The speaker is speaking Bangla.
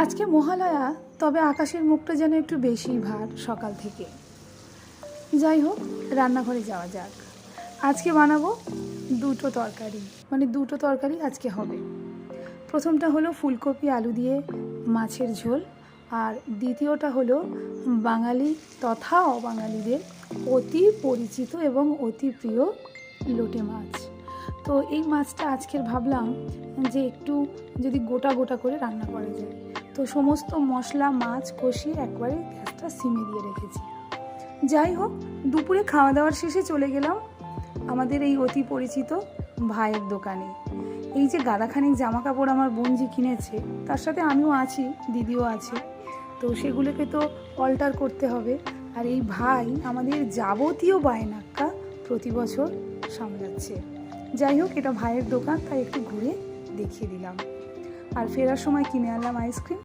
আজকে মহালয়া, তবে আকাশের মুখটা যেন একটু বেশি ভার সকাল থেকে। যাই হোক, রান্নাঘরে যাওয়া যাক। আজকে বানাবো দুটো তরকারি আজকে হবে। প্রথমটা হলো ফুলকপি আলু দিয়ে মাছের ঝোল, আর দ্বিতীয়টা হলো বাঙালি তথা অবাঙালিদের অতি পরিচিত এবং অতি প্রিয় লোটে মাছ। তো এই মাছটা আজকের ভাবলাম যে একটু যদি গোটা গোটা করে রান্না করা যায়। তো সমস্ত মশলা মাছ কষিয়ে একবারে গ্যাসটা সিমে দিয়ে রেখেছি। যাই হোক, দুপুরে খাওয়া দাওয়ার শেষে চলে গেলাম আমাদের এই অতি পরিচিত ভাইয়ের দোকানে। এই যে গাদাখানিক জামা কাপড় আমার বোনজি কিনেছে, তার সাথে আমিও আছি, দিদিও আছে, তো সেগুলোকে তো অল্টার করতে হবে। আর এই ভাই আমাদের যাবতীয় বায়নাক্কা প্রতি বছর সামলাচ্ছে। যাই হোক, এটা ভাইয়ের দোকান, তাই একটু ঘুরে দেখিয়ে দিলাম। আর ফেরার সময় কিনে আনলাম আইসক্রিম।